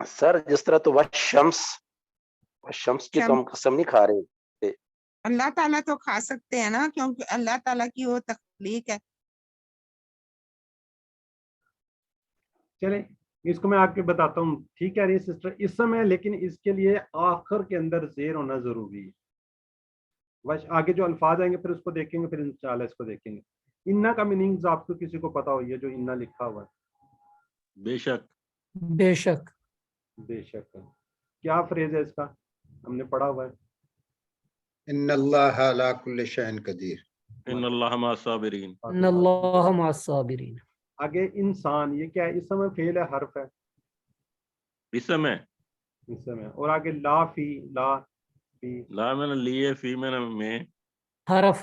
سر جس طرح تو والشمس کی تو ہم قسم نہیں کھا رہے. اللہ تعالیٰ تو کھا سکتے ہیں نا، کیونکہ اللہ تعالیٰ کی وہ تخلیق ہے. چلیں اس کو میں آپ کے بتاتا ہوں. ٹھیک ہے رہی سسٹر، اسم ہے لیکن اس کے لیے آخر کے اندر زیر ہونا ضروری ہے. بس آگے جو الفاظ آئیں گے پھر اس کو دیکھیں گے، پھر انشاءاللہ اس کو دیکھیں گے. انا کا میننگز آپ کو کسی کو پتا ہوئی ہے جو انا لکھا ہوا ہے؟ بے شک. بے شک. بے شک. کیا فریز ہے اس کا؟ ہم نے پڑھا ہوا ہے ان اللہ علی کل شیء قدیر. ان اللہ مع الصابرین. ان اللہ مع الصابرین. آگے انسان، یہ کیا ہے؟ اسم ہے، فعل ہے، حرف ہے؟ اسم ہے. اسم ہے. اور آگے لا فی، لا فی، لا میں نے لیے، فی میں نے میں. حرف.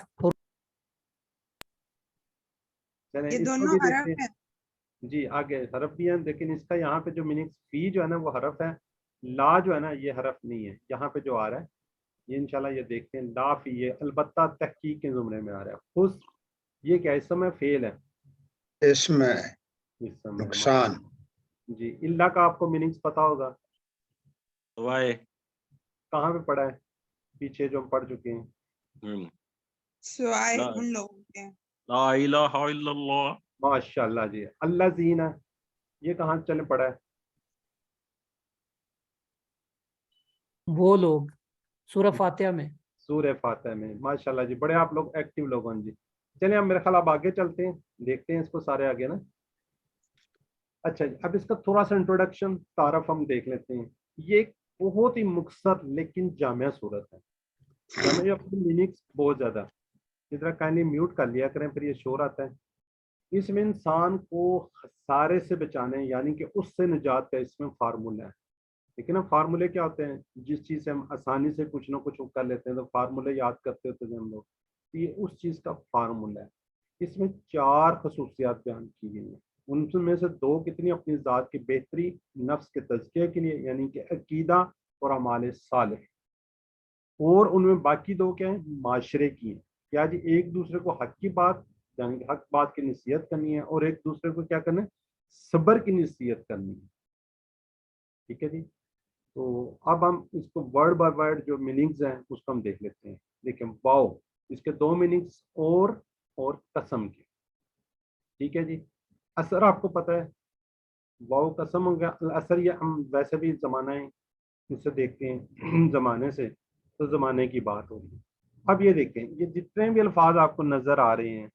چلیں یہ اس کو دونوں بھی حرف دیکھتے ہیں. ہیں. جی آگے حرف بھی ہیں، لیکن اس کا یہاں پہ جو میننگ فی جو ہے نا وہ حرف ہے، لا جو ہے نا یہ حرف نہیں ہے. یہاں پہ جو آ رہا ہے یہ انشاءاللہ یہ دیکھتے ہیں. لا فی یہ البتہ تحقیق کے زمرے میں آ رہا ہے. خص یہ کیا اسم ہے، فعل ہے؟ اسم ہے، اسم ہے. نقصان. جی اللہ کا آپ کو میننگز پتا ہوگا، وائے. کہاں پہ پڑھا ہے پیچھے جو ہم پڑھ چکے ہیں؟ سوائے لا ان لوگوں کے. لا الہ الا اللہ. ماشاء اللہ. جی اللہ زین ہے، یہ کہاں چلے پڑھا ہے؟ وہ لوگ سورہ فاتحہ میں. سورہ فاتحہ میں. ماشاء اللہ جی، بڑے آپ لوگ ایکٹیو لوگ ہیں جی. چلیں اب میرے خیال اب آگے چلتے ہیں، دیکھتے ہیں اس کو سارے آگے نا. اچھا جی اب اس کا تھوڑا سا انٹروڈکشن تعارف ہم دیکھ لیتے ہیں. یہ ایک بہت ہی مختصر لیکن جامع صورت ہے. جامع اپنی میننگس بہت زیادہ. ادھر کائنڈلی میوٹ کر لیا کریں، پھر یہ شور آتا ہے. اس میں انسان کو خسارے سے بچانے یعنی کہ اس سے نجات کا اس میں فارمولہ ہے. لیکن اب فارمولے کیا ہوتے ہیں؟ جس چیز سے ہم آسانی سے کچھ نہ کچھ کر لیتے ہیں تو فارمولے یاد کرتے ہوتے ہیں ہم لوگ. یہ اس چیز کا فارمولہ ہے. اس میں 4 خصوصیات بیان کی گئی ہیں. ان میں سے 2 کتنی اپنی ذات کی بہتری، نفس کے تزکیے کے لیے یعنی کہ عقیدہ اور اعمال صالح، اور ان میں باقی 2 کیا ہیں؟ معاشرے کی ہیں. کیا جی؟ ایک دوسرے کو حق کی بات یعنی کہ حق بات کی نصیحت کرنی ہے، اور ایک دوسرے کو کیا کرنا ہے؟ صبر کی نصیحت کرنی ہے. ٹھیک ہے جی. تو اب ہم اس کو ورڈ بائی ورڈ جو میننگز ہیں اس کو ہم دیکھ لیتے ہیں. دیکھیں واو، اس کے 2 میننگز اور قسم کے. ٹھیک ہے جی. اثر آپ کو پتہ ہے، واو قسم ہو گیا. اثر یہ ہم ویسے بھی زمانہ ہے اس سے دیکھتے ہیں زمانے سے، تو زمانے کی بات ہو رہی ہے. اب یہ دیکھیں یہ جتنے بھی الفاظ آپ کو نظر آ رہے ہیں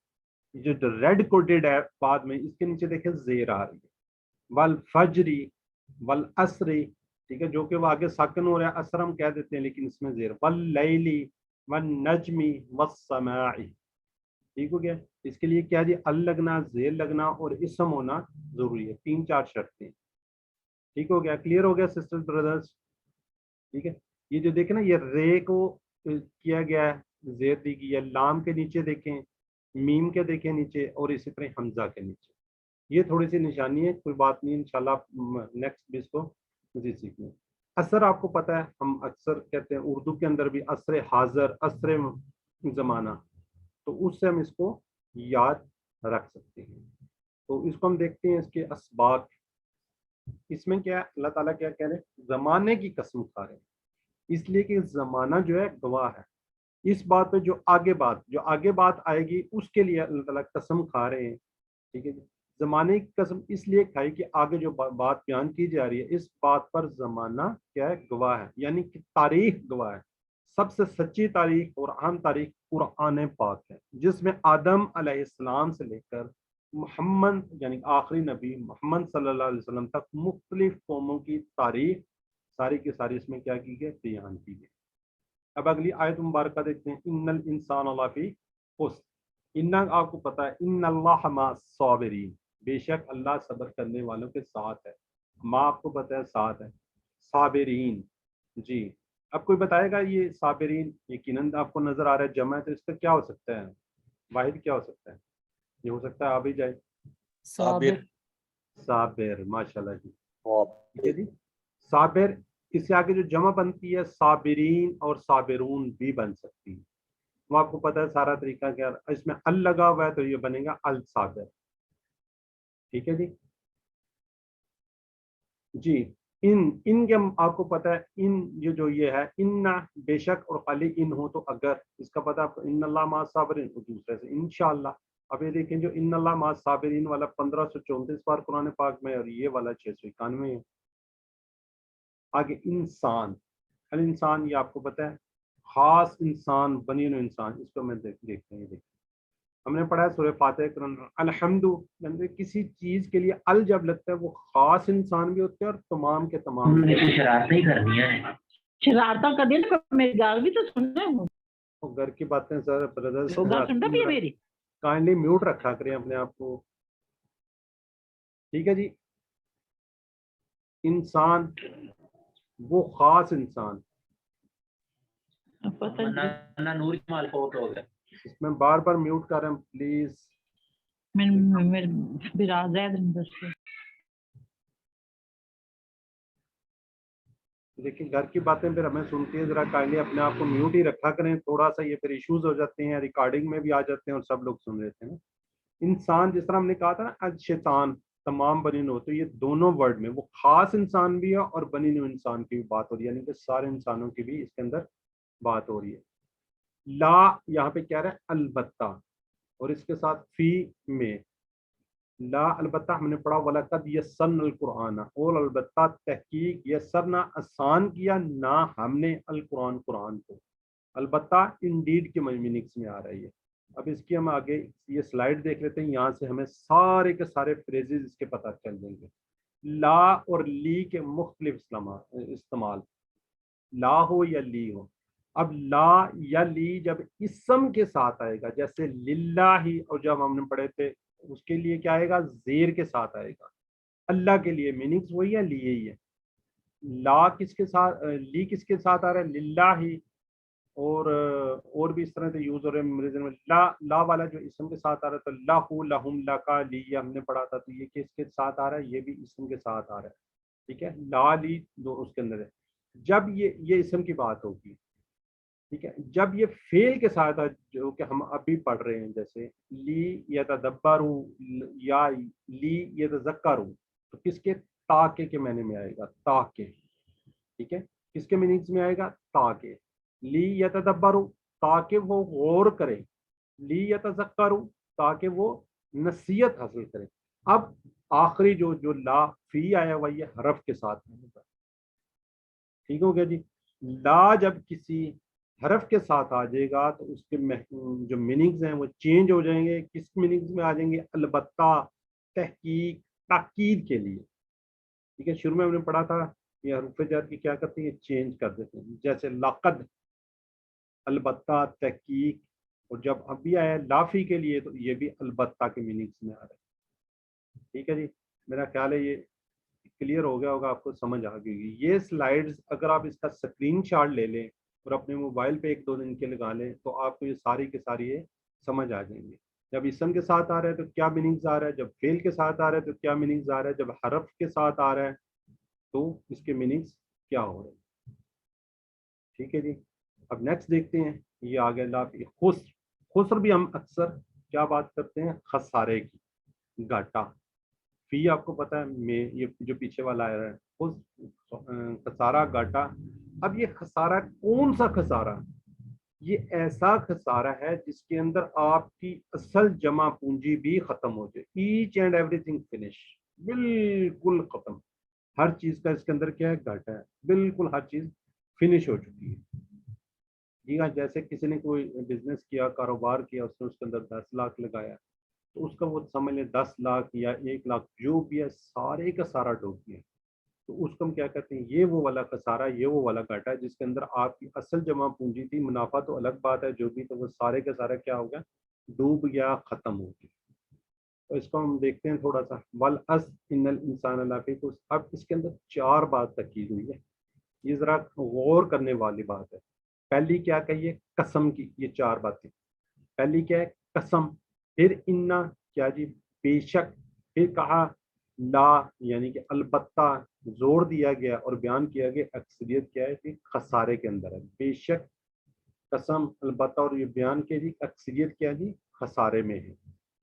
جو ریڈ کوڈڈ ہے بعد میں، اس کے نیچے دیکھیں زیر آ رہی ہے. والفجری والعصری، ٹھیک ہے، جو کہ وہ آگے ساکن ہو رہا ہے، اثر ہم کہہ دیتے ہیں لیکن اس میں زیر. واللیلی والنجمی والسماعی. ٹھیک ہو گیا. اس کے لیے کیا جی؟ ال لگنا، زیر لگنا اور اسم ہونا ضروری ہے. 3-4 شرطیں. ٹھیک ہو گیا. کلیئر ہو گیا سسٹر بردرز؟ ٹھیک ہے. یہ جو دیکھیں نا یہ رے کو کیا گیا ہے، زیر دی گئی ہے. لام کے نیچے دیکھیں، میم کے دیکھیں نیچے، اور اسی طرح حمزہ کے نیچے. یہ تھوڑی سی نشانی ہے، کوئی بات نہیں، انشاءاللہ نیکسٹ بھی اس کو مزید سیکھیں. اثر آپ کو پتہ ہے، ہم اکثر کہتے ہیں اردو کے اندر بھی عصر حاضر، عصر زمانہ، تو اس سے ہم اس کو یاد رکھ سکتے ہیں. تو اس کو ہم دیکھتے ہیں اس کے اسباق. اس میں کیا اللہ تعالیٰ کیا کہہ رہے ہیں؟ زمانے کی قسم کھا رہے ہیں، اس لیے کہ زمانہ جو ہے گواہ ہے. اس بات پہ جو آگے بات آئے گی اس کے لیے اللہ تعالیٰ قسم کھا رہے ہیں. ٹھیک ہے جی. زمانے کی قسم اس لیے کھائی کہ آگے جو بات بیان کی جا رہی ہے اس بات پر زمانہ کیا ہے؟ گواہ ہے، یعنی کہ تاریخ گواہ ہے. سب سے سچی تاریخ اور اہم تاریخ قرآن پاک ہے، جس میں آدم علیہ السلام سے لے کر محمد یعنی آخری نبی محمد صلی اللہ علیہ وسلم تک مختلف قوموں کی تاریخ ساری کی ساری اس میں کیا کی گئی؟ بیان کی گئی. اب اگلی آیت مبارکہ دیکھتے ہیں. ان الانسان لفی خسر. ان آپ کو پتا ہے ان اللہ مع الصابرین، بے شک اللہ صبر کرنے والوں کے ساتھ ہے. ماں آپ کو پتا ہے ساتھ ہے. صابرین. جی اب کوئی بتائے گا یہ صابرین یقیناً آپ کو نظر آ رہا ہے جمع ہے، تو اس کا کیا ہو سکتا ہے؟ واحد کیا ہو سکتا ہے؟ یہ ہو سکتا ہے آپ ہی جائے. صابر. صابر. ماشاءاللہ جی. ٹھیک ہے جی. صابر، اس سے آگے جو جمع بنتی ہے صابرین اور صابرون بھی بن سکتی ہے. وہ آپ کو پتا ہے سارا طریقہ کیا. اس میں ال لگا ہوا ہے تو یہ بنے گا الصابر. ٹھیک ہے جی. جی ان کے آپ کو پتہ ہے ان یہ جو یہ ہے ان بے شک اور خالی ان ہو تو اگر اس کا پتہ ان اللہ مع الصابرین دوسرے سے انشاءاللہ. اب یہ دیکھیں جو ان اللہ مع الصابرین والا 1534 بار قرآن پاک میں اور یہ والا 691 ہے. آگے انسان الانسان یہ آپ کو پتہ ہے خاص انسان بنی نوع انسان. اس کو میں دیکھتے ہیں. یہ دیکھیں ہم نے پڑھا ہے سورہ فاتحہ الحمد یعنی کسی چیز کے لیے ال جب لگتا ہے وہ خاص انسان بھی ہوتے ہیں اور تمام کے تمام شرارتیں کرنی ہے شرارتیں کر دیں میری گال بھی تو سننا گھر کی باتیں سر بردر سننا بھی ہے میری کائنڈلی میوٹ رکھا کریں اپنے آپ کو. ٹھیک ہے جی. انسان وہ خاص انسان نور کمال فوت ہو گیا اس میں بار بار میوٹ کر رہے ہیں پلیز. دیکھیں گھر کی باتیں پھر ہمیں سنتی ہیں ذرا کائنڈلی اپنے آپ کو میوٹ ہی رکھا کریں تھوڑا سا. یہ پھر ایشوز ہو جاتے ہیں ریکارڈنگ میں بھی آ جاتے ہیں اور سب لوگ سن رہے تھے نا. انسان جس طرح ہم نے کہا تھا نا الشیطان تمام بنی نوع تو یہ دونوں ورڈ میں وہ خاص انسان بھی ہے اور بنی نوع انسان کی بھی بات ہو رہی ہے یعنی کہ سارے انسانوں کی بھی اس کے اندر بات ہو رہی ہے. لا یہاں پہ کیا رہا ہے البتہ اور اس کے ساتھ فی میں لا البتہ ہم نے پڑھا وَلَقَدْ يَسَّرْنَا الْقُرْآنَ اور البتہ تحقیق یسرنا آسان کیا نہ ہم نے القرآن کو. البتہ انڈیڈ کے میننگس میں آ رہی ہے. اب اس کی ہم آگے یہ سلائیڈ دیکھ لیتے ہیں. یہاں سے ہمیں سارے کے سارے فریزز اس کے پتہ چل جائیں گے. لا اور لی کے مختلف استعمال لا ہو یا لی ہو. اب لا یا لی جب اسم کے ساتھ آئے گا جیسے للہ اور جب ہم نے پڑھے تھے اس کے لیے کیا آئے گا زیر کے ساتھ آئے گا. اللہ کے لیے میننگز وہی ہے لیے ہی ہے. لا کس کے ساتھ لی کس کے ساتھ آ رہا ہے للہ ہی اور بھی اس طرح سے یوز ہو رہے ہیں. لا والا جو اسم کے ساتھ آ رہا ہے تو لہو لہم لکا لی ہم نے پڑھا تھا تو یہ کس کے ساتھ آ رہا ہے یہ بھی اسم کے ساتھ آ رہا ہے. ٹھیک ہے لا لی دو اس کے اندر ہے. جب یہ اسم کی بات ہوگی ٹھیک ہے. جب یہ فعل کے ساتھ جو کہ ہم ابھی پڑھ رہے ہیں جیسے لی یتدبروا یا لی یتذکروا تو کس کے تاکہ کے معنی میں آئے گا تاکہ. ٹھیک ہے کس کے میننگز میں آئے گا تاکہ. لی یتدبروا تاکہ وہ غور کرے. لی یتذکروا تاکہ وہ نصیحت حاصل کرے. اب آخری جو لا فی آیا ہوا یہ حرف کے ساتھ ہوگا. ٹھیک ہو گیا جی. لا جب کسی حرف کے ساتھ آ جائے گا تو اس کے جو میننگز ہیں وہ چینج ہو جائیں گے. کس میننگز میں آ جائیں گے البتہ تحقیق تاکید کے لیے. ٹھیک ہے شروع میں ہم نے پڑھا تھا یہ حروف جر کی کیا کرتے ہیں چینج کر دیتے ہیں جیسے لقد البتہ تحقیق اور جب ابھی آیا لافی کے لیے تو یہ بھی البتہ کے میننگز میں آ رہا ہے. ٹھیک ہے جی میرا خیال ہے یہ کلیئر ہو گیا ہوگا آپ کو سمجھ آ گئی ہوگی. یہ سلائیڈز اگر آپ اس کا اسکرین شاٹ لے لیں اور اپنے موبائل پہ 1-2 دن کے لگا لیں تو آپ کو یہ ساری کے ساری یہ سمجھ آ جائیں گے. جب اسم کے ساتھ آ رہا ہے تو کیا میننگز آ رہا ہے, جب فعل کے ساتھ آ رہا ہے تو کیا میننگز آ رہا ہے, جب حرف کے ساتھ آ رہا ہے تو اس کے میننگز کیا ہو رہے ہیں. ٹھیک ہے جی. اب نیکسٹ دیکھتے ہیں یہ آگے اللہ خسر. خسر بھی ہم اکثر کیا بات کرتے ہیں خسارے کی, گھاٹا. فی آپ کو پتہ ہے میں یہ جو پیچھے والا آیا ہے خسارہ گھاٹا. اب یہ خسارہ کون سا خسارہ؟ یہ ایسا خسارہ ہے جس کے اندر آپ کی اصل جمع پونجی بھی ختم ہو جائے. Each and everything finish, بالکل ختم. ہر چیز کا اس کے اندر کیا ہے گھاٹا ہے, بالکل ہر چیز فنش ہو چکی ہے. جی ہاں جیسے کسی نے کوئی بزنس کیا کاروبار کیا اس نے اس کے اندر 10 لاکھ لگایا تو اس کا وہ سمجھ لیں 10 لاکھ یا 1 لاکھ جو بھی ہے سارے کا سارا ڈوب گیا. تو اس کو ہم کیا کہتے ہیں یہ وہ والا خسارہ, یہ وہ والا گھاٹا ہے جس کے اندر آپ کی اصل جمع پونجی تھی. منافع تو الگ بات ہے جو بھی, تو وہ سارے کا سارا کیا ہو گیا ڈوب گیا, ختم ہو گیا. تو اس کو ہم دیکھتے ہیں تھوڑا سا. والعصر ان الانسان لفی خسر. اب اس کے اندر 4 بات تاکید ہوئی ہے, یہ ذرا غور کرنے والی بات ہے. پہلی کیا کہیے قسم کی, یہ 4 باتیں. پہلی کیا ہے قسم, پھر انا کیا جی بے شک, پھر کہا لا یعنی کہ البتہ زور دیا گیا اور بیان کیا گیا اکثریت کیا ہے کہ خسارے کے اندر ہے. بے شک قسم البتہ اور یہ بیان کیا جی اکثریت کیا جی خسارے میں ہے.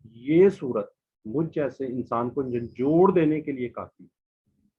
یہ صورت مجھ جیسے انسان کو جوڑ دینے کے لیے کافی.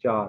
4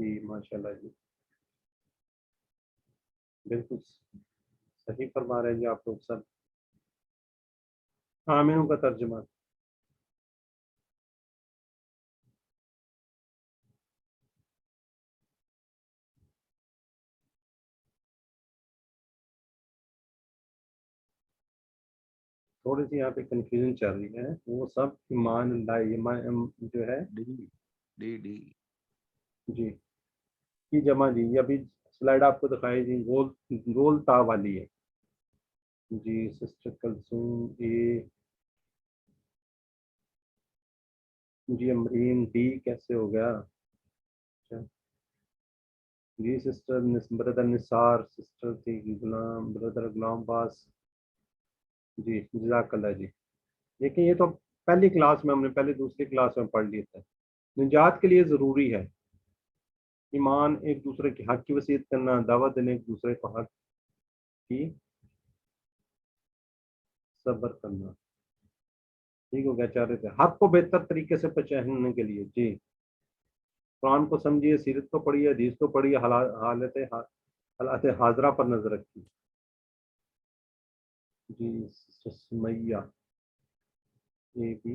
جی ماشاء اللہ جی، بالکل صحیح فرما رہے ہیں جی آپ لوگ سب. آمینوں کا ترجمہ. تھوڑی سی یہاں پہ کنفیوژن چل رہی ہے. وہ سب ایمان اللہ، ایمان جو ہے ڈی جی کی جمع جی. یہ ابھی سلائڈ آپ کو دکھائی جی، گول تا والی ہے جی. سسٹر کلثوم اے جی. امرین ڈی کیسے ہو گیا؟ اچھا جی. سسٹر بردر نثار، سسٹر تھی غلام، بردر غلام باس جی. جزاک اللہ جی. دیکھیں یہ تو پہلی کلاس میں ہم نے پہلے دوسری کلاس میں پڑھ لیا تھا. نجات کے لیے ضروری ہے ایمان، ایک دوسرے کے حق کی وصیت کرنا، دعوت دینے ایک دوسرے کو حق کی، صبر کرنا. ٹھیک ہو گیا. چاہ رہے تھے حق کو بہتر طریقے سے پہچاننے کے لیے جی. قرآن کو سمجھیے، سیرت کو پڑھیے، حدیث کو پڑھیے، حالات حاضرہ پر نظر رکھیے جی. سمیہ یہ بھی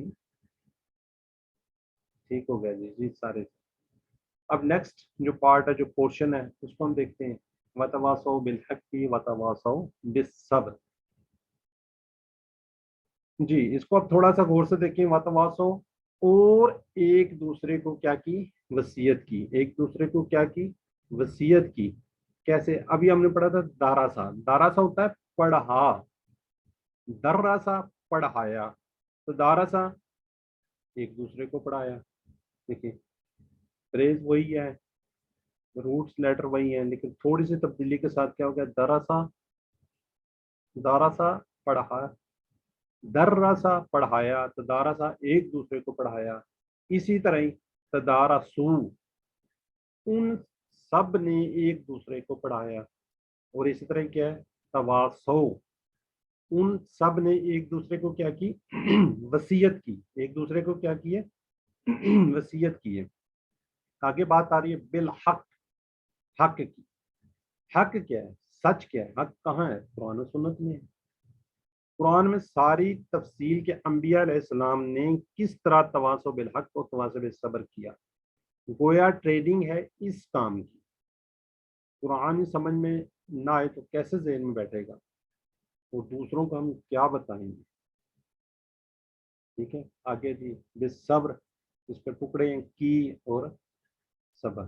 ٹھیک ہو گیا جی. جی سارے. اب نیکسٹ جو پارٹ ہے، جو پورشن ہے، اس کو ہم دیکھتے ہیں. وتواصوا بالحق وتواصوا بالصبر. جی اس کو اب تھوڑا سا غور سے دیکھیں. وتواصوا، اور ایک دوسرے کو کیا کی؟ وصیت کی. ایک دوسرے کو کیا کی؟ وصیت کی. کیسے؟ ابھی ہم نے پڑھا تھا داراسا. داراسا ہوتا ہے پڑھا، دراسا پڑھایا، تو داراسا ایک دوسرے کو پڑھایا. دیکھیں فریز وہی ہے، روٹس لیٹر وہی ہیں، لیکن تھوڑی سی تبدیلی کے ساتھ کیا ہو گیا؟ دراسا، داراسا پڑھا، دراسا پڑھایا، تدارسا ایک دوسرے کو پڑھایا. اسی طرح ہی تدارسو، ان سب نے ایک دوسرے کو پڑھایا. اور اسی طرح کیا ہے؟ تواصو، ان سب نے ایک دوسرے کو کیا کی؟ وصیت کی. ایک دوسرے کو کیا کی ہے؟ وصیت کی ہے. آگے بات آ رہی ہے بالحق، حق کی. حق کیا ہے؟ سچ کیا ہے؟ حق کہاں ہے؟ قرآن و سنت میں ہے. قرآن میں ساری تفصیل کے انبیاء علیہ السلام نے کس طرح تواصو بالحق اور تواصو بالصبر کیا. گویا ٹریڈنگ ہے اس کام کی. قرآن سمجھ میں نہ آئے تو کیسے ذہن میں بیٹھے گا، اور دوسروں کو ہم کیا بتائیں گے. ٹھیک ہے. آگے جی. بالصبر، اس کے ٹکڑے ہیں کی اور صبر.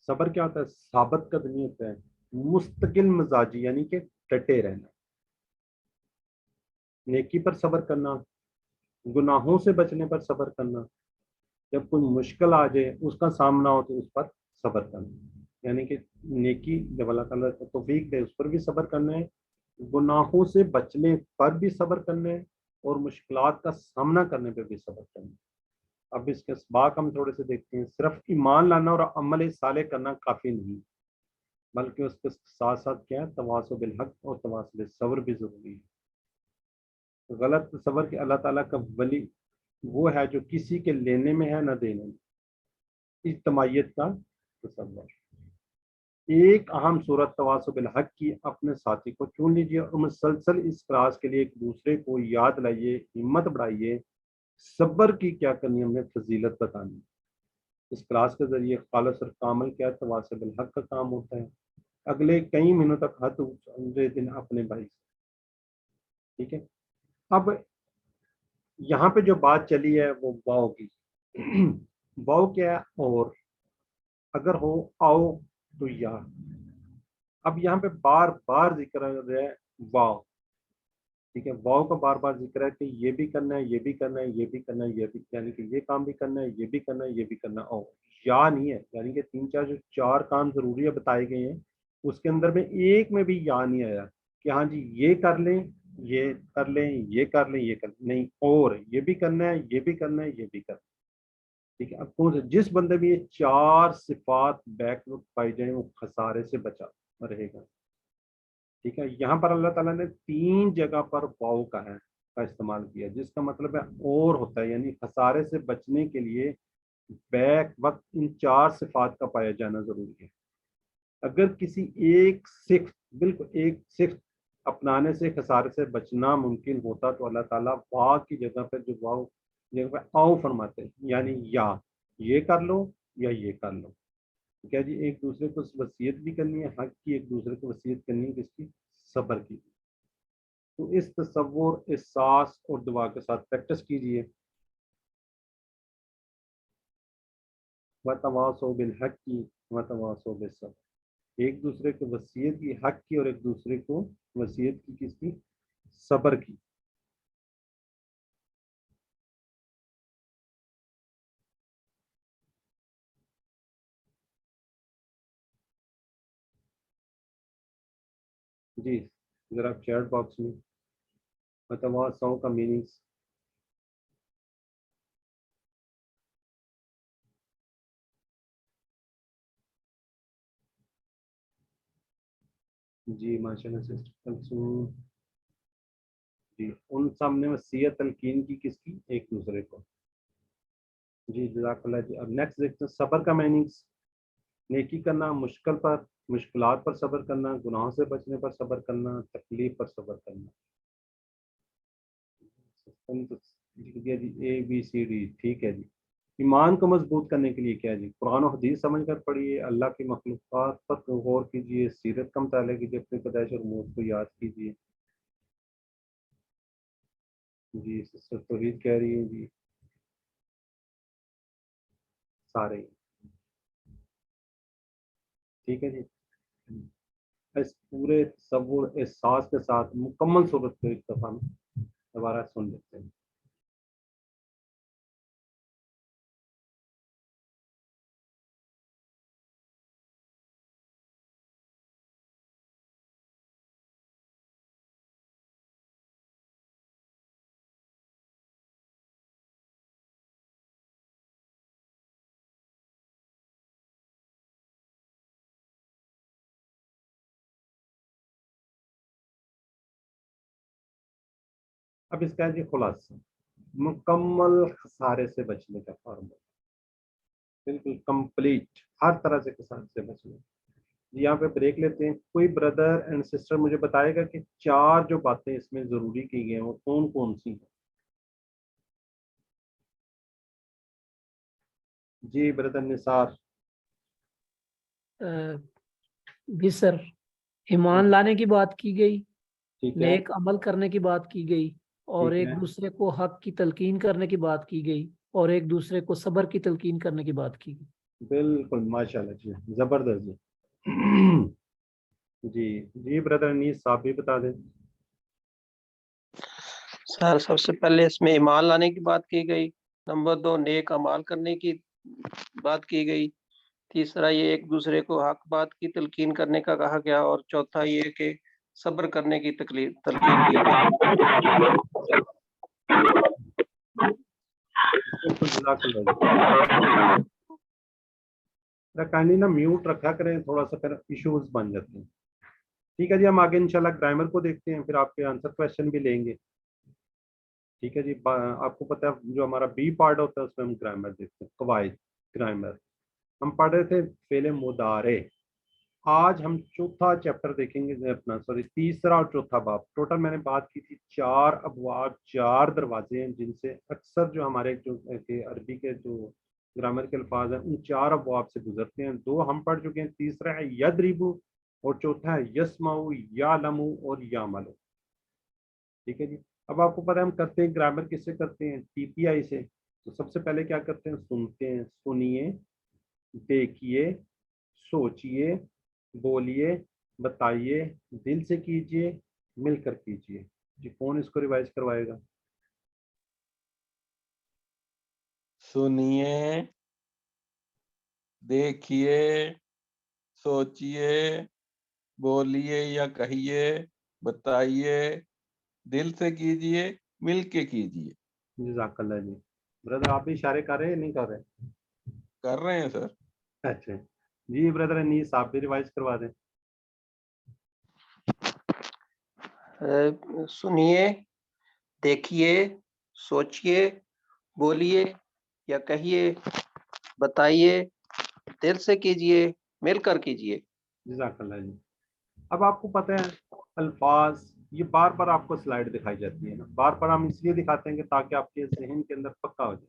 صبر کیا ہوتا ہے؟ ثابت قدمی ہوتا ہے، مستقل مزاجی، یعنی کہ ڈٹے رہنا. نیکی پر صبر کرنا، گناہوں سے بچنے پر صبر کرنا، جب کوئی مشکل آ جائے اس کا سامنا ہو تو اس پر صبر کرنا. یعنی کہ نیکی جب اللہ تعالیٰ توفیق دے اس پر بھی صبر کرنا ہے، گناہوں سے بچنے پر بھی صبر کرنا ہے، اور مشکلات کا سامنا کرنے پہ بھی صبر کرنا ہے. اب اس کے اسباق ہم تھوڑے سے دیکھتے ہیں. صرف ایمان لانا اور عمل صالح کرنا کافی نہیں، بلکہ اس کے ساتھ ساتھ کیا ہے؟ تواصو بالحق اور تواصو بالصبر بھی ضروری ہے. غلط تصور کہ اللہ تعالیٰ کا ولی وہ ہے جو کسی کے لینے میں ہے نہ دینے میں. اجتماعیت کا تصور. ایک اہم صورت تواصو بالحق کی، اپنے ساتھی کو چن لیجیے اور مسلسل اس کلاس کے لیے ایک دوسرے کو یاد لائیے، ہمت بڑھائیے. صبر کی کیا کرنی ہم نے فضیلت بتانی. اس کلاس کے ذریعے خالص اور کامل کیا تواصو بالحق کا کام ہوتا ہے. اگلے کئی مہینوں تک ہر دوسرے دن اپنے بھائی سے. ٹھیک ہے. اب یہاں پہ جو بات چلی ہے وہ واؤ کی. واؤ کیا ہے؟ اور اگر ہو آؤ تو یا. اب یہاں پہ بار بار ذکر ہے واؤ. ٹھیک ہے. واؤ کا بار بار ذکر ہے کہ یہ بھی کرنا ہے، یہ بھی کرنا ہے، یہ بھی کرنا ہے، یہ بھی، یعنی کہ یہ کام بھی کرنا ہے، یہ بھی کرنا ہے، یہ بھی کرنا ہے. او یا نہیں ہے، یعنی کہ تین چار جو چار کام ضروری ہے بتائے گئے ہیں، اس کے اندر میں ایک میں بھی یا نہیں آیا کہ ہاں جی یہ کر لیں، یہ کر لیں، یہ کر لیں، یہ کر لیں. نہیں، اور یہ بھی کرنا ہے، یہ بھی کرنا ہے، یہ بھی کرنا ہے. ٹھیک ہے. اب کون سے جس بندے میں یہ چار صفات بیک وقت پائی جائیں وہ خسارے سے بچا رہے گا. ٹھیک ہے. یہاں پر اللہ تعالیٰ نے تین جگہ پر واؤ کا ہے کا استعمال کیا، جس کا مطلب ہے اور ہوتا ہے، یعنی خسارے سے بچنے کے لیے بیک وقت ان 4 صفات کا پایا جانا ضروری ہے. اگر کسی ایک صفت بالکل ایک صفت اپنانے سے خسارے سے بچنا ممکن ہوتا تو اللہ تعالیٰ واو کی جگہ پہ جو واو جگہ پہ آؤ فرماتے ہیں, یعنی یا یہ کر لو یا یہ کر لو. کیا جی ایک دوسرے کو وصیت بھی کرنی ہے, حق کی ایک دوسرے کو وصیت کرنی ہے, کس کی؟ صبر کی. تو اس تصور, احساس اور دعا کے ساتھ پریکٹس کیجیے. وَتَوَاصَوْا بِالْحَقِّ وَتَوَاصَوْا بِالصَّبْرِ, ایک دوسرے کو وصیت کی حق کی اور ایک دوسرے کو وصیت کی کس کی؟ صبر کی. جی ذرا چیٹ باکس میں وَتَوَاصَوْا کا میننگس. جی ماشاء اللہ سسٹر کلثوم, جی ان سامنے وصیت تلقین کی کس کی؟ ایک دوسرے کو. جی جزاک اللہ. جی اب نیکسٹ دیکھتے ہیں صبر کا میننگس. نیکی کرنا, مشکلات پر صبر کرنا, گناہوں سے بچنے پر صبر کرنا, تکلیف پر صبر کرنا. جی اے بی سی ڈی, ٹھیک ہے جی. ایمان کو مضبوط کرنے کے لیے کیا جی؟ قرآن و حدیث سمجھ کر پڑھیے, اللہ کی مخلوقات پر غور کیجیے, سیرت کا مطالعہ کیجیے, اپنی پیدائش اور موت کو یاد کیجیے. جی سسٹر توحید کہہ رہی ہیں جی سارے, ٹھیک ہے جی. اس پورے تصور احساس کے ساتھ مکمل صورت کو ایک دفعہ دوبارہ سن لیتے ہیں. اب اس کا جی خلاصہ, مکمل خسارے سے بچنے کا فارمولا, بالکل کمپلیٹ, ہر طرح سے خسارے سے بچنے. جی یہاں پہ بریک لیتے ہیں. کوئی بردر اینڈ سسٹر مجھے بتائے گا کہ 4 جو باتیں اس میں ضروری کی گئی ہیں وہ کون کون سی ہیں؟ جی بردر نثار. جی سر, ایمان لانے کی بات کی گئی, ٹھیک ہے, نیک عمل کرنے کی بات کی گئی, اور ٹھیک ایک ہے. دوسرے کو حق کی تلقین کرنے کی بات کی گئی, اور ایک دوسرے کو صبر کی تلقین کرنے کی بات کی گئی. بالکل ماشاء اللہ جی, زبردست جی. جی جی بردر انیس صاحب بھی بتا دیں. سر سب سے پہلے اس میں ایمان لانے کی بات کی گئی, نمبر 2 نیک اعمال کرنے کی بات کی گئی, تیسرا یہ ایک دوسرے کو حق بات کی تلقین کرنے کا کہا گیا, اور چوتھا یہ کہ صبر کرنے کی تلقین کی گئی. کائنڈلی نا میوٹ رکھا کریں, تھوڑا سا پھر ایشوز بن جاتے ہیں. ٹھیک ہے جی, ہم آگے انشاءاللہ گرامر کو دیکھتے ہیں, پھر آپ کے آنسر کویشچن بھی لیں گے. ٹھیک ہے جی, آپ کو پتہ ہے جو ہمارا بی پارٹ ہوتا ہے اس میں ہم گرامر دیکھتے ہیں, قواعد گرامر. ہم پڑھ رہے تھے فعل مضارع. آج ہم چوتھا چیپٹر دیکھیں گے, اپنا سوری تیسرا اور چوتھا باب. ٹوٹل میں نے بات کی تھی 4 ابواب, 4 دروازے ہیں جن سے اکثر جو ہمارے جو عربی کے جو گرامر کے الفاظ ہیں ان 4 ابواب سے گزرتے ہیں. 2 ہم پڑھ چکے ہیں, تیسرا ہے یضربو اور چوتھا ہے یسمعو, یعلمو اور یعملو. ٹھیک ہے جی. اب آپ کو پتہ ہے ہم کرتے ہیں گرامر کس سے کرتے ہیں؟ ٹی پی آئی سے. تو سب سے پہلے کیا کرتے ہیں؟ سنتے ہیں, سنیے, دیکھیے, سوچئے, بولیے, بتائیے, دل سے کیجئے, مل کر کیجئے. جی کون اس کو ریوائز کروائے گا؟ سنیے, دیکھیے, سوچیے, بولیے یا کہیے, بتائیے, دل سے کیجئے, مل کے کیجئے. جزاک اللہ جی. بردر آپ بھی اشارے کر رہے ہیں نہیں کر رہے؟ کر رہے ہیں سر. اچھا جی. بردر انیس آپ بھی ریوائز کروا دیں. سنیے, دیکھیے, سوچیے, بولیے یا کہیے, بتائیے, دل سے کیجئے, مل کر کیجئے. جزاک اللہ جی. اب آپ کو پتہ ہے الفاظ یہ بار بار آپ کو سلائڈ دکھائی جاتی ہے نا, بار بار ہم اس لیے دکھاتے ہیں کہ تاکہ آپ کے ذہن کے اندر پکا ہو جائے,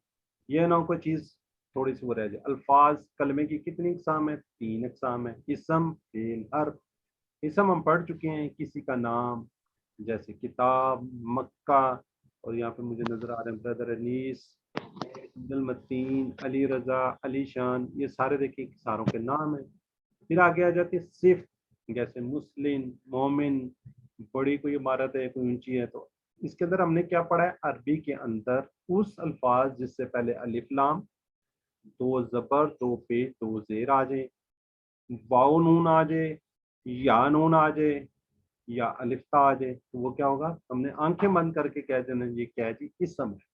یہ نہ کوئی چیز تھوڑی سی وہ رہ جائے. الفاظ کلمے کی کتنی اقسام ہے؟ 3 اقسام ہے, اسم, فعل, حرف. اسم ہم پڑھ چکے ہیں, کسی کا نام جیسے کتاب, مکہ, اور یہاں پہ مجھے نظر آ رہے ہیں بردر انیس, عبد المتین, علی رضا, علی شان, یہ سارے دیکھیں ساروں کے نام ہیں. پھر آگے آ جاتی ہے صفت, جیسے مسلم, مومن, بڑی کوئی عمارت ہے, کوئی اونچی ہے. تو اس کے اندر ہم نے کیا پڑھا ہے؟ عربی کے اندر اس الفاظ جس سے پہلے الف لام, 2 زبر, 2 پیش, 2 زیر آ جائے, واو نون آ جائے, یا نون آ جائے, یا الف تا آ جائے, تو وہ کیا ہوگا؟ ہم نے آنکھیں بند کر کے کہہ دینا یہ کیا ہے جی؟ اسم ہے.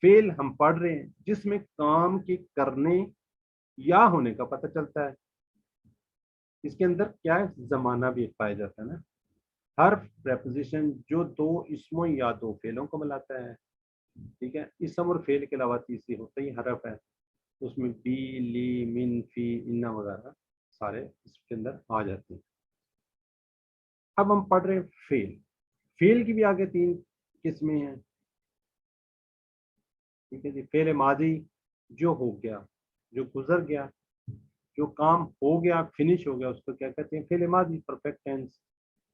فعل ہم پڑھ رہے ہیں جس میں کام کے کرنے یا ہونے کا پتہ چلتا ہے. اس کے اندر کیا ہے؟ زمانہ بھی ایک پایا جاتا ہے نا. حرف پریپوزیشن جو 2 اسموں یا 2 فعلوں کو ملاتا ہے. ٹھیک ہے, اسم اور فعل کے علاوہ تیسری ہوتا ہی حرف ہے, اس میں بی, لی, من, فی, انا وغیرہ سارے اس کے اندر آ جاتے ہیں. اب ہم پڑھ رہے ہیں فعل. فعل کی بھی آگے 3 قسمیں ہیں. ٹھیک ہے جی. فعل ماضی جو ہو گیا, جو گزر گیا, جو کام ہو گیا, فنش ہو گیا, اس کو کیا کہتے ہیں؟ فعل ماضی, پرفیکٹ ٹینس.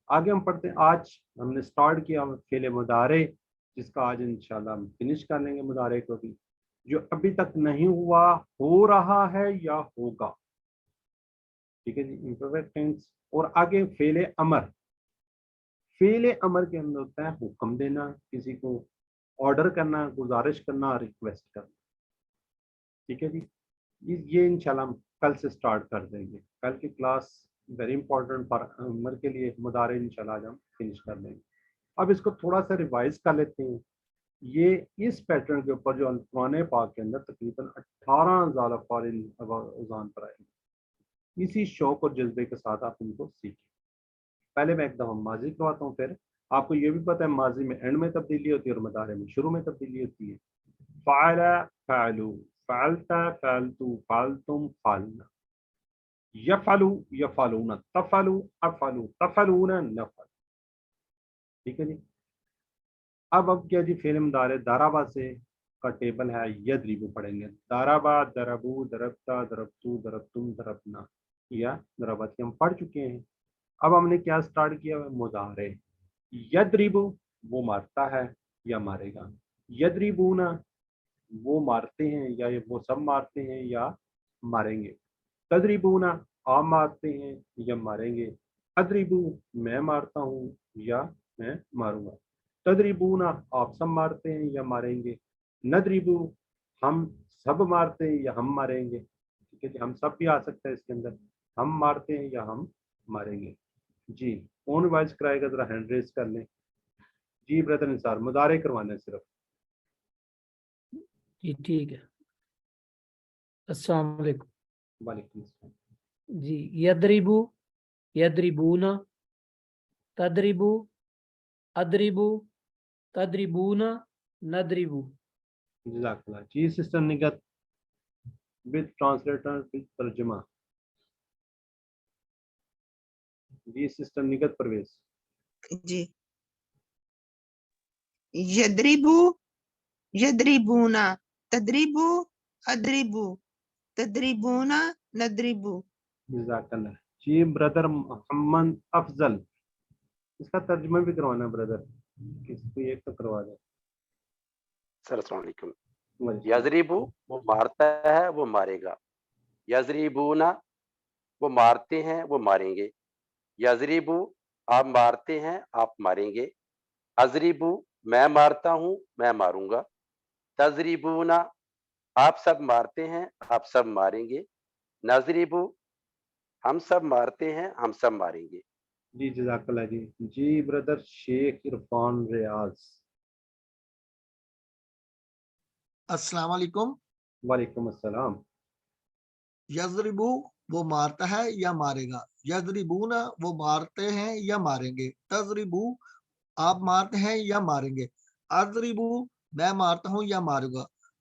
آگے ہم پڑھتے ہیں, آج ہم نے سٹارٹ کیا فعل مضارع, جس کا آج انشاءاللہ ہم فنش کر لیں گے مضارع کو بھی, جو ابھی تک نہیں ہوا, ہو رہا ہے یا ہوگا. ٹھیک ہے جی, امپرفیکٹ ٹینس. اور آگے فعل امر. فعل امر کے اندر ہوتا ہے حکم دینا, کسی کو آرڈر کرنا, گزارش کرنا, ریکویسٹ کرنا. ٹھیک ہے جی, یہ انشاءاللہ ہم کل سے سٹارٹ کر دیں گے. کل کی کلاس ویری امپورٹنٹ فار عمر کے لیے مضارع انشاءاللہ آج ہم فنش کر لیں گے. اب اس کو تھوڑا سا ریوائز کر لیتے ہیں. یہ اس پیٹرن کے اوپر جو قرآن پاک کے اندر تقریباً 18,000 افعال اوزان پر آئے ہیں. اسی شوق اور جذبے کے ساتھ آپ ان کو سیکھیں. پہلے میں ایک دفعہ ماضی کرواتا ہوں, پھر آپ کو یہ بھی پتہ ہے ماضی میں اینڈ میں تبدیلی ہوتی ہے اور مضارع میں شروع میں تبدیلی ہوتی ہے. فعل, فعلو, فعلت, فعلتو, فعلتم, فعلنا. یفعلو, یفعلون, تفعلو, افعلو, تفعلون, نفعل. ٹھیک ہے جی. اب کیا جی؟ فعل مضارع ضربہ سے کا ٹیبل ہے, یضربو پڑھیں گے. ضربہ, ضربو, ضربتا, ضربتو, ضربتم, ضربنا, یا ضربت ہم پڑھ چکے ہیں. اب ہم نے کیا سٹارٹ کیا ہے؟ مضارع. یضربو وہ مارتا ہے یا مارے گا. یضربونا وہ مارتے ہیں یا وہ سب مارتے ہیں یا ماریں گے. تضربونا آپ مارتے ہیں یا ماریں گے. اضربو میں مارتا ہوں یا میں ماروں گا. تضربونا آپ سب مارتے ہیں یا ماریں گے. نضربو ہم سب مارتے ہیں یا ہم ماریں گے. ٹھیک ہے جی, ہم سب بھی آ سکتا ہے اس کے اندر, ہم مارتے ہیں یا ہم ماریں گے. جی کون وائز کرائے گا؟ ذرا ہینڈ ریز کر لیں. جی برادر انصار, مضارع کروانا ہے صرف. جی ٹھیک ہے. السلام علیکم. وعلیکم السلام. جی, یضربو, یضربونا, تضربو, اضربو, تضربونا, نضربو. جزاک اللہ. جی sister Nighat with translator with ترجمہ. جی سسٹر نگت پرویز. جی. یدریبو, یدریبونا, تدریبو, ادریبو, تدریبونا, ندریبو. جزاک اللہ. جی بردر محمد افضل, اس کا ترجمہ بھی کروانا بردر, کس کو ایک تو کروا دیں. سر السلام علیکم. یضربو وہ مارتا ہے وہ مارے گا. یضربونا وہ مارتے ہیں وہ ماریں گے. یضربو آپ مارتے ہیں آپ ماریں گے. اضربو میں مارتا ہوں میں ماروں گا. تضربونا آپ سب مارتے ہیں آپ سب ماریں گے. نضربو ہم سب مارتے ہیں ہم سب ماریں گے. جی جزاک اللہ. جی جی بردر شیخ عرفان ریاض. السلام علیکم. وعلیکم السلام. یضربو وہ مارتا ہے یا مارے گا. یضربونا وہ مارتے ہیں یا ماریں گے. تضربو آپ مارتے ہیں یا ماریں گے. اضربو میں مارتا ہوں یا ماروں گا.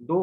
2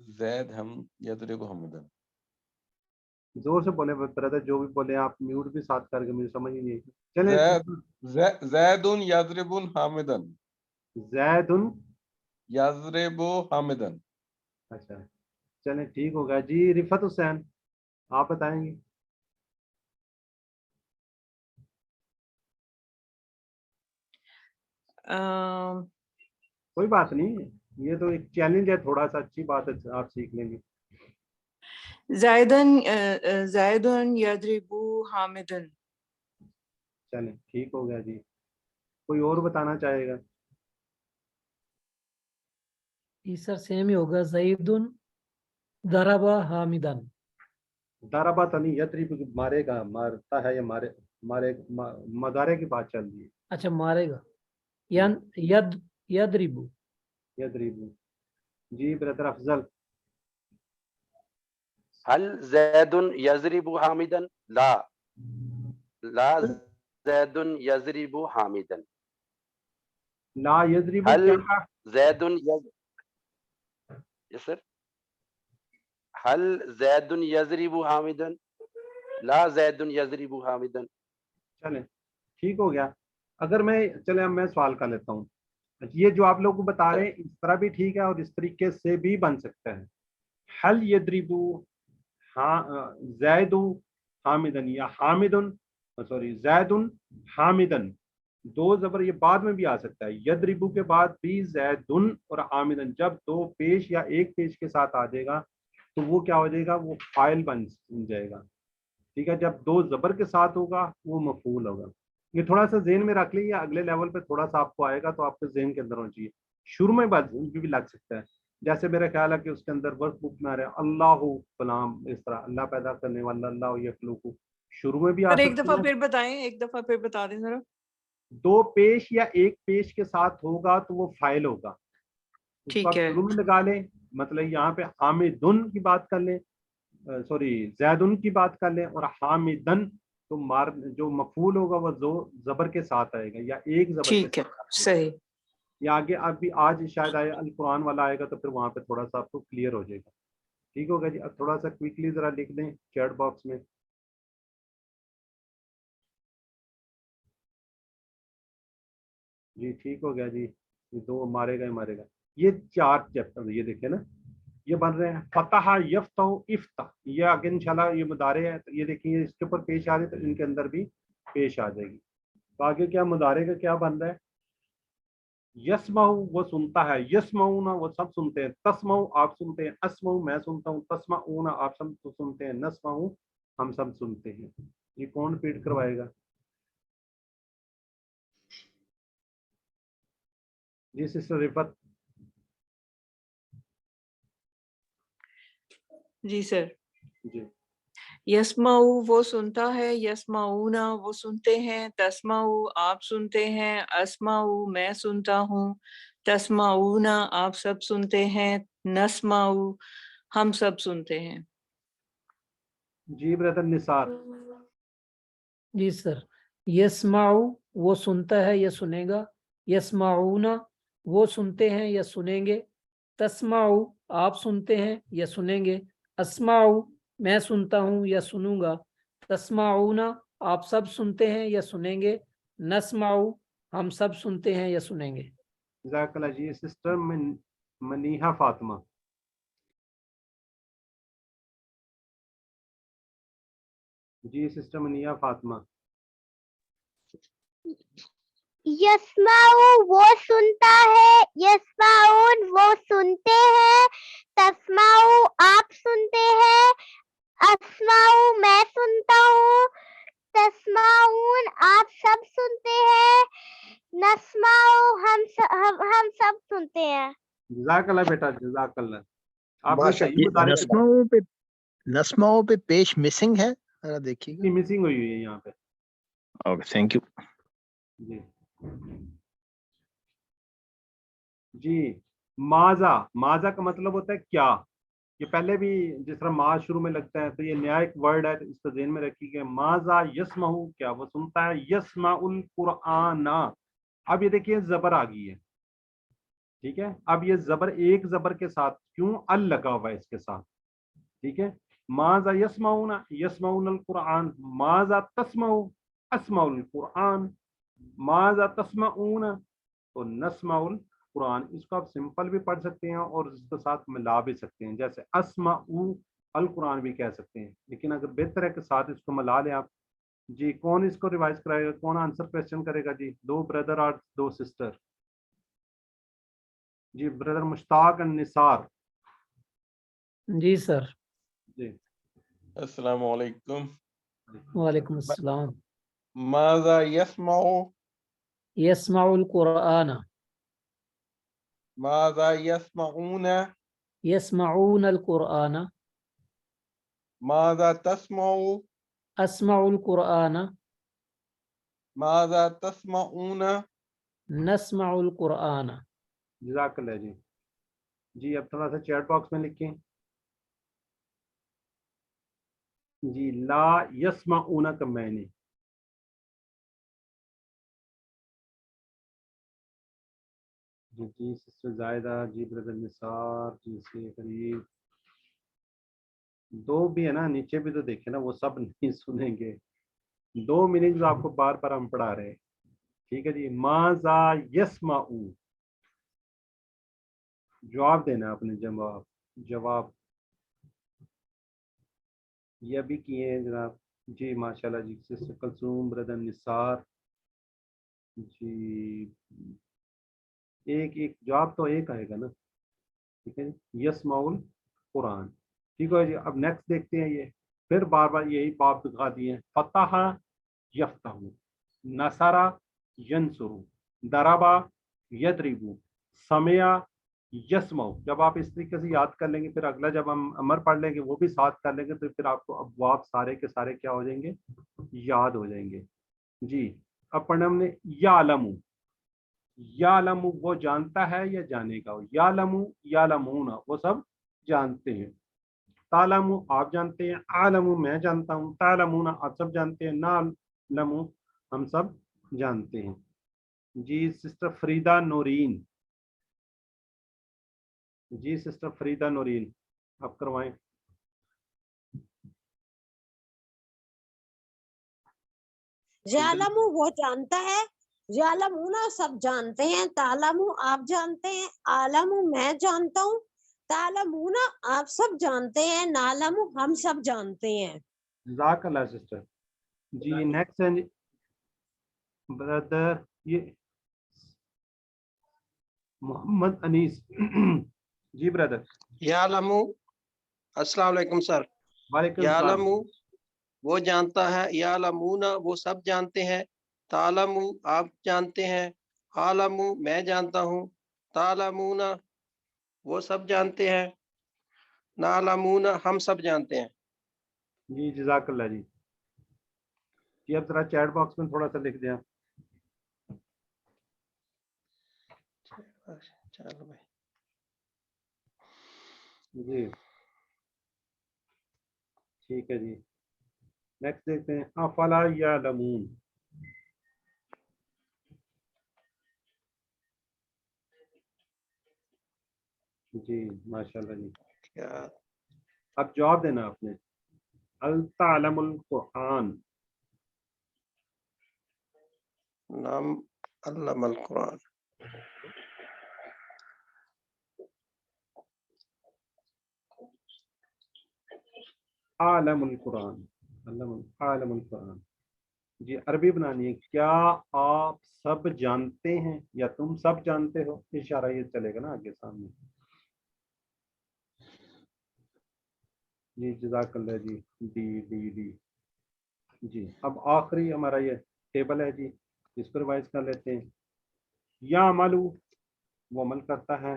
زید ہم یضرب حمدن. زور سے بولے برادر، جو بھی بولے آپ میوٹ بھی ساتھ کر کے، مجھے سمجھ ہی نہیں. چلیں زید یضرب حامدن. زید. یضرب حامدن. اچھا چلیں ٹھیک ہو گیا جی. رفت حسین آپ بتائیں گے. کوئی بات نہیں، یہ تو ایک چیلنج ہے تھوڑا سا، اچھی بات ہے، آپ سیکھ لیں گے. زیدن یضرب حامدن. چلیں ٹھیک ہو گیا جی. کوئی اور بتانا چاہے گا؟ جی سر سیم ہی ہوگا. زیدن ضربا حامدن. ضربا تو نہیں، یضرب مارے گا، مارتا ہے یا مارے مدارے کی بات چل رہی ہے. اچھا مارے گا. یضرب. یضرب. جی بردر افضل. هل زید یضرب حامدا؟ لا لا زید یضرب حامدا. لا یضرب هل کیا؟ زید یس سر. هل زید یضرب حامدا؟ لا زید یضرب حامدا. چلیں ٹھیک ہو گیا. اگر چلیں اب میں سوال کر لیتا ہوں. یہ جو آپ لوگ کو بتا رہے ہیں اس طرح بھی ٹھیک ہے اور اس طریقے سے بھی بن سکتا ہے. حل یضرب زید حامدن یا حامدن، سوری زید حامدن، دو زبر یہ بعد میں بھی آ سکتا ہے. یضرب کے بعد بھی زیدن اور حامدن جب دو پیش یا ایک پیش کے ساتھ آ جائے گا تو وہ کیا ہو جائے گا، وہ فاعل بن جائے گا. ٹھیک ہے، جب دو زبر کے ساتھ ہوگا وہ مفعول ہوگا. یہ تھوڑا سا ذہن میں رکھ لیجیے، اگلے لیول پہ تھوڑا سا آپ کو آئے گا تو آپ کے ذہن کے اندر ہونا چاہیے. شروع میں بھی لگ سکتا ہے، جیسے میرا خیال ہے کہ اس کے اندر ورک بک میں آ رہا ہے اللہ فلام، اس طرح اللہ پیدا کرنے والا، اللہ یخلق، شروع میں بھی آ سر ایک سکتا دفعہ ہے. پھر بتائیں، ایک دفعہ پھر بتا دیں ذرا. دو پیش یا ایک پیش کے ساتھ ہوگا تو وہ فاعل ہوگا، اس کو آپ ٹھیک ہے. شروع میں لگا لیں. مطلب یہاں پہ حامدن کی بات کر لیں، سوری زیدن کی بات کر لیں، اور حامدن تو جو مفعول ہوگا وہ زبر کے ساتھ آئے گا یا ایک زبر کے ٹھیک ہے ساتھ آئے گا. صحیح. یا آگے ابھی آج شاید آئے القرآن والا آئے گا تو پھر وہاں پہ تھوڑا سا آپ کو کلیئر ہو جائے گا. ٹھیک ہوگا جی. اب تھوڑا سا کوئکلی ذرا لکھ دیں چیٹ باکس میں. جی ٹھیک ہو گیا جی. دو مارے گا. یہ 4 چیپٹر یہ دیکھیں نا، یہ بن رہے ہیں فتح یفتح افتح. یہ آگے انشاءاللہ یہ مضارع ہے، یہ دیکھیں اس کے اوپر پیش آ رہے تو ان کے اندر بھی پیش آ جائے گی. تو آگے کیا مضارع کا کیا بن رہا ہے؟ یسمع وہ سنتا ہے، یسمعون وہ سب سنتے ہیں، تسمع آپ سنتے ہیں، اسمع میں سنتا ہوں، تسمعون آپ سب سنتے ہیں، نسمع ہم سب سنتے ہیں. یہ کون پیٹ کروائے گا؟ جی سسٹر رفت. جی سر. جی یسمعو وہ سنتا ہے، یسمعون وہ سنتے ہیں، تسمعو آپ سنتے ہیں، اسمعو میں سنتا ہوں، تسمعون آپ سب سنتے ہیں، نسمعو ہم سب سنتے ہیں. جی بردر نثار. جی سر. یسمعو وہ سنتا ہے یا سنے گا، یسمعون وہ سنتے ہیں یا سنیں گے، تسمعو آپ سنتے ہیں یا سنیں گے، اسمعو میں سنتا ہوں یا سنوں گا، تسمعون آپ سب سنتے ہیں یا سنیں گے، نسمعو ہم سب سنتے ہیں یا سنیں گے. جزاک اللہ جی. سسٹر منیحہ فاطمہ. جی سسٹر منیحہ فاطمہ. یسمعو وہ سنتا ہے، یسمعون وہ سنتے ہیں، تسمعو آپ سنتے ہیں، اسمعو میں سنتا ہوں، تسمعون آپ سب سنتے ہیں، نسمعو ہم سب سنتے ہیں. جزاک اللہ بیٹا، جزاک اللہ. آپ نے صحیح بتا نسمعوں پہ پیش مسنگ ہے، ذرا دیکھیے گا. مسنگ ہوئی ہے یہاں پہ. Okay thank you. جی جی. ماذا کا مطلب ہوتا ہے کیا. یہ پہلے بھی جس طرح ماذ شروع میں لگتا ہے تو یہ نیا ایک ورڈ ہے، اس کو ذہن میں رکھیے گا. ماذا یسمع کیا وہ سنتا ہے، یسمع القرآن. اب یہ دیکھیے زبر آ گئی ہے، ٹھیک ہے. اب یہ زبر ایک زبر کے ساتھ کیوں ال لگا ہوا ہے اس کے ساتھ. ٹھیک ہے. ماذا یسمعون یسمعون القرآن, ماذا تسمعو اسمع القرآن, ماذا تسمعون تو نسمع القرآن. اس کو آپ سمپل بھی پڑھ سکتے ہیں اور اس کے ساتھ ملا بھی سکتے ہیں, جیسے اسمع القرآن بھی کہہ سکتے ہیں, لیکن اگر بہتر ہے کہ ساتھ اس کو ملا لیں آپ. جی کون اس کو ریوائز کرائے گا, کون آنسر کویشچن کرے گا؟ جی 2 بردر اور 2 سسٹر. جی بردر مشتاق النثار. جی سر. جی السلام علیکم. وعلیکم السلام. ماذا يسمع یسمع القرآن. ماذا يسمعون یسمعون القرآن. ماذا تسمع اسمع القرآن. ماذا تسمعون نسمع القرآن. جزاک اللہ. جی جی اب تھوڑا سا چیٹ باکس میں لکھیں. جی لا یسمعون کا میں نے. جی سسٹر زائدہ, جی بردر نثار, جی سے قریب 2 بھی ہے نا, نیچے بھی تو دیکھیں نا, وہ سب نہیں سنیں گے. 2 میننگز آپ کو بار بار ہم پڑھا رہے ہیں. ٹھیک ہے جی. ماذا یسمعو, جواب دینا آپ نے, جواب یہ بھی کیے ہیں جناب. جی ماشاءاللہ. جی سسٹر کلثوم, بردر نثار. جی ایک جواب تو ایک آئے گا نا. ٹھیک ہے جی. یسمع القرآن. ٹھیک ہے جی. اب نیکسٹ دیکھتے ہیں. یہ پھر بار بار یہی باب دکھا دیے ہیں. فتح یفتح, نصر ینصر, ضربا یضرب, سمع یسمع. جب آپ اس طریقے سے یاد کر لیں گے, پھر اگلا جب ہم امر پڑھ لیں گے وہ بھی ساتھ کر لیں گے, تو پھر آپ کو ابواب سارے کے سارے کیا ہو جائیں گے, یاد ہو جائیں گے. جی اب پڑھنا ہم نے. یعلم, یعلم وہ جانتا ہے یا جانے گا. یعلم یعلمون وہ سب جانتے ہیں. تعلم آپ جانتے ہیں. عالم میں جانتا ہوں. تعلمون آپ سب جانتے ہیں. نعلم ہم سب جانتے ہیں. جی سسٹر فریدہ نورین. جی سسٹر فریدہ نورین آپ کروائیں. یعلم وہ جانتا ہے. یعلمون سب جانتے ہیں. تعلم آپ جانتے ہیں. عالم میں جانتا ہوں. تعلمون آپ سب جانتے ہیں. نعلم ہم سب جانتے ہیں. جزاک اللہ سسٹر. جی نیکسٹ ہے بردر یہ محمد انیس. جی بردر. یعلمو, السلام علیکم سر. وعلیکم یعلمو السلام. وہ جانتا ہے. یعلمون وہ سب جانتے ہیں. تعلمو آپ جانتے ہیں. عالمو میں جانتا ہوں. تعلمون وہ سب جانتے ہیں. نعلمون ہم سب جانتے ہیں. جی جزاک اللہ. جی جی اب ذرا چیٹ باکس میں تھوڑا سا لکھ دیں. چلو بھائی. جی ٹھیک ہے جی. نیکسٹ دیکھتے ہیں. افلا یعلمون. جی ماشاءاللہ. جی اب جواب دینا آپ نے. هل تعلم القرآن. نام علم القرآن. عالم القرآن. عالم القرآن. جی عربی بنانی ہے. کیا آپ سب جانتے ہیں یا تم سب جانتے ہو. اشارہ یہ چلے گا نا آگے سامنے. جی جزاک اللہ. G D. جی اب آخری ہمارا یہ ٹیبل ہے جی, اس کو ریوائز کر لیتے ہیں. یا ملو وہ عمل کرتا ہے.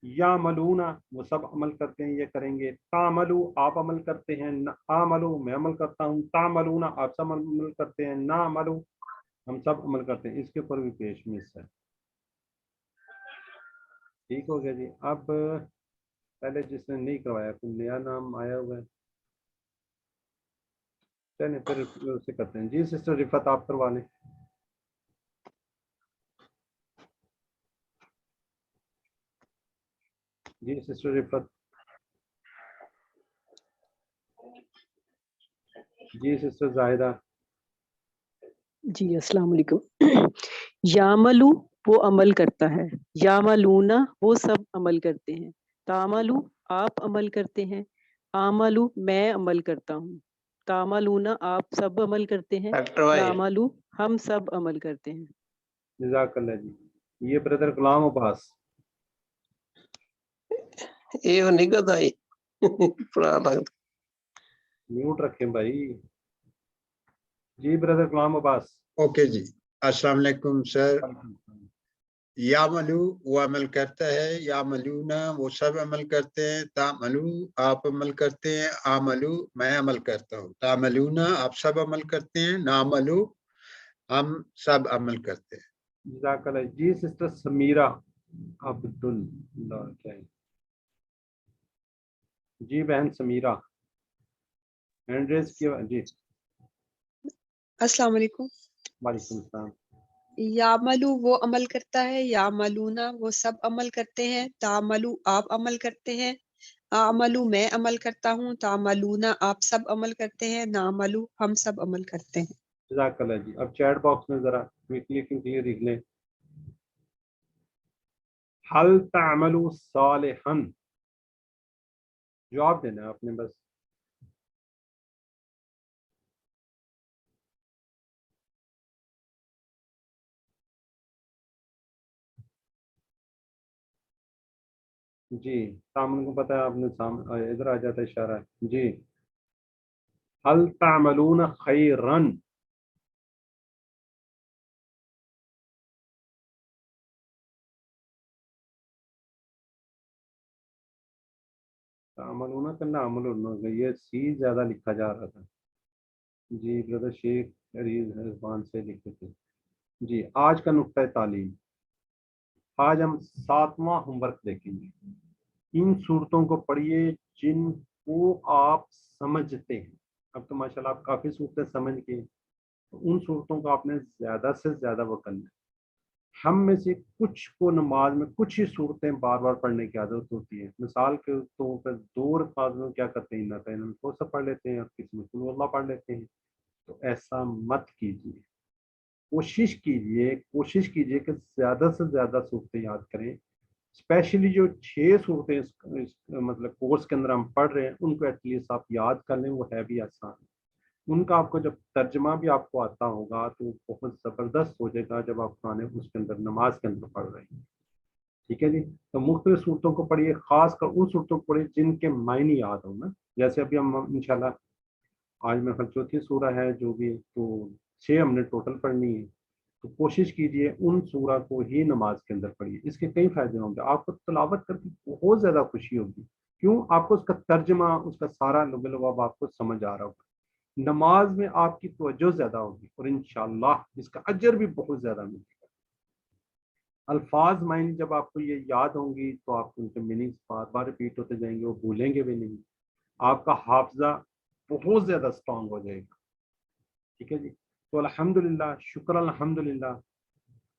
یا ملونا وہ سب عمل کرتے ہیں, یہ کریں گے. تعملو آپ عمل کرتے ہیں. عملو میں عمل کرتا ہوں. تعملونا آپ سب عمل کرتے ہیں. نعملو ہم سب عمل کرتے ہیں. اس کے اوپر بھی پیش مس ہے. ٹھیک ہو گیا جی. اب پہلے جس نے نہیں کروایا کوئی نیا نام آیا ہوا ہے, چلیں پھر اسے کرتے ہیں. جی سسٹر رفت آپ کروا لیں. جی سسٹر رفت. جی سسٹر زاہدہ. جی السلام علیکم. یاملو وہ عمل کرتا ہے، یاملونا وہ سب عمل کرتے ہیں، تعملو آپ عمل کرتے ہیں، عملو میں عمل کرتا ہوں، تعملونا آپ سب عمل کرتے ہیں، نعملو ہم سب عمل کرتے ہیں. جزاک اللہ جی. یہ بردر غلام عباس. یہ نگت آئی پرانا. میوٹ رکھیں بھائی. جی بردر غلام عباس. اوکے جی. السلام علیکم سر. یعملو وہ عمل کرتا ہے، یعملونا وہ سب عمل کرتے ہیں، تعملو آپ عمل کرتے ہیں، عملو میں عمل کرتا ہوں، تعملونا آپ سب عمل کرتے ہیں، نعملو ہم سب عمل کرتے ہیں. جزاک اللہ. جی سسٹر سمیرہ عبداللہ. کیا ہے؟ جی بہن سمیرہ ہینڈ ریز کیا. جی السلام علیکم. وعلیکم السلام. یعملو وہ عمل کرتا ہے، یعملونا وہ سب عمل کرتے ہیں، تعملو آپ عمل کرتے ہیں، اعملو میں عمل کرتا ہوں، تعملونا آپ سب عمل کرتے ہیں، نعملو ہم سب عمل کرتے ہیں. جزاک اللہ جی. اب چیٹ باکس میں ذرا کلیئر لکھ لیں. حل تعملو صالحا. جواب دینا ہے آپ نے بس. جی سامنے کو پتا ہے آپ نے ادھر آ جاتا ہے اشارہ. جی حل تعملون خیرا. تعملون کرنا عمل یہ سی زیادہ لکھا جا رہا تھا. جی بردر شیخ رضوان سے لکھتے تھے. جی آج کا نقطہ تعلیم. آج ہم 7واں ہوم ورک دیکھیں گے. ان صورتوں کو پڑھیے جن کو آپ سمجھتے ہیں. اب تو ماشاءاللہ آپ کافی صورتیں سمجھ گئے. ان صورتوں کو آپ نے زیادہ سے زیادہ وہ کرنا ہے. ہم میں سے کچھ کو نماز میں کچھ ہی صورتیں بار بار پڑھنے کی عادت ہوتی ہے. مثال کے طور پر 2 رکعت میں کیا کرتے ہیں نہ تو سب پڑھ لیتے ہیں اور کسی میں قل اللہ پڑھ لیتے ہیں. تو ایسا مت کیجیے. کوشش کیجیے کہ زیادہ سے زیادہ صورتیں یاد کریں. اسپیشلی جو 6 صورتیں مطلب کورس کے اندر ہم پڑھ رہے ہیں ان کو ایٹ لیسٹ آپ یاد کر لیں. وہ ہے بھی آسان. ان کا آپ کو جب ترجمہ بھی آپ کو آتا ہوگا تو بہت زبردست ہو جائے گا جب آپ قرآن اس کے اندر نماز کے اندر پڑھ رہے ہیں. ٹھیک ہے جی. تو مختلف صورتوں کو پڑھیے. خاص کر ان صورتوں کو پڑھیے جن کے معنی یاد ہوں نا. جیسے ابھی ہم انشاءاللہ آج میں چوتھی سورہ ہے جو بھی تو 6 ہم نے ٹوٹل پڑھنی ہے. تو کوشش کیجیے ان سورہ کو ہی نماز کے اندر پڑھیے. اس کے کئی فائدے ہوں گے. آپ کو تلاوت کر کے بہت زیادہ خوشی ہوگی. کیوں؟ آپ کو اس کا ترجمہ اس کا سارا لب لباب آپ کو سمجھ آ رہا ہوگا. نماز میں آپ کی توجہ زیادہ ہوگی اور انشاءاللہ اس کا اجر بھی بہت زیادہ ملے گا. الفاظ معنی جب آپ کو یہ یاد ہوں گی تو آپ ان کے میننگز بار بار ریپیٹ ہوتے جائیں گے. وہ بھولیں گے بھی نہیں. آپ کا حافظہ بہت زیادہ اسٹرانگ ہو جائے گا. ٹھیک ہے جی. تو الحمدللہ شکر الحمدللہ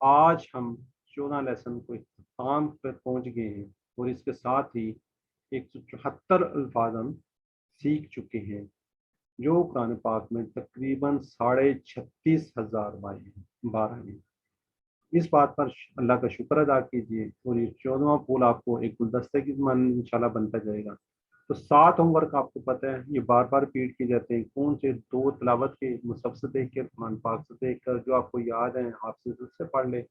آج ہم 14 لیسن کو اختتام پر پہنچ گئے ہیں اور اس کے ساتھ ہی 174 الفاظ ہم سیکھ چکے ہیں جو قرآن پاک میں تقریباً 36,500 بار ہیں. اس بات پر اللہ کا شکر ادا کیجیے. اور یہ 14واں پول آپ کو ایک گلدستے کی مان انشاءاللہ بنتا جائے گا. تو 7 ہوم ورک آپ کو پتہ ہے یہ بار بار ریپیٹ کیے جاتے ہیں. کون سے 2 تلاوت کے مصحف سے دیکھ کے قرآن پاک سے دیکھ کر جو آپ کو یاد ہیں آپ سے پڑھ لیں.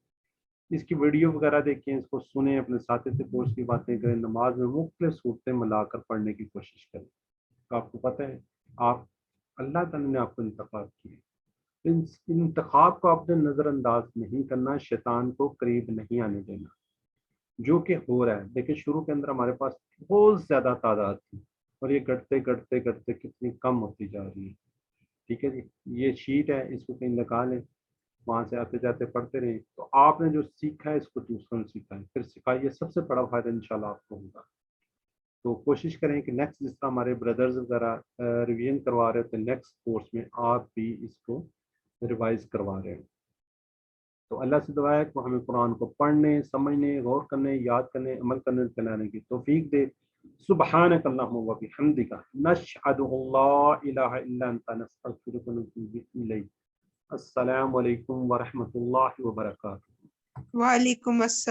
اس کی ویڈیو وغیرہ دیکھیں, اس کو سنیں, اپنے ساتھی سے کورس کی باتیں کریں, نماز میں مختلف صورتیں ملا کر پڑھنے کی کوشش کریں. تو آپ کو پتہ ہے آپ اللہ تعالیٰ نے آپ کو انتخاب کیے. انتخاب کو آپ نے نظر انداز نہیں کرنا. شیطان کو قریب نہیں آنے دینا. جو کہ ہو رہا ہے دیکھیں شروع کے اندر ہمارے پاس بہت زیادہ تعداد تھی اور یہ گھٹتے گھٹتے گھٹتے کتنی کم ہوتی جا رہی ہے. ٹھیک ہے جی. یہ شیٹ ہے, اس کو کہیں نکالیں, وہاں سے آتے جاتے پڑھتے رہیں. تو آپ نے جو سیکھا ہے اس کو دوسروں نے سکھائیں, پھر سکھائیے. سب سے بڑا فائدہ انشاءاللہ آپ کو ہوگا. تو کوشش کریں کہ نیکسٹ جس طرح ہمارے بردرز وغیرہ ریویژن کروا رہے ہوتے ہیں نیکسٹ کورس میں آپ بھی اس کو ریوائز کروا رہے ہیں. تو اللہ سے دعا ہے کہ وہ ہمیں قرآن کو پڑھنے، سمجھنے، غور کرنے، یاد کرنے، عمل کرنے چلانے کی توفیق دے۔ سبحانک اللہم و بحمدک نشہد ان لا الہ الا انت نستغفرک و نتوب الیک۔ السلام علیکم ورحمۃ اللہ وبرکاتہ۔ وعلیکم السلام۔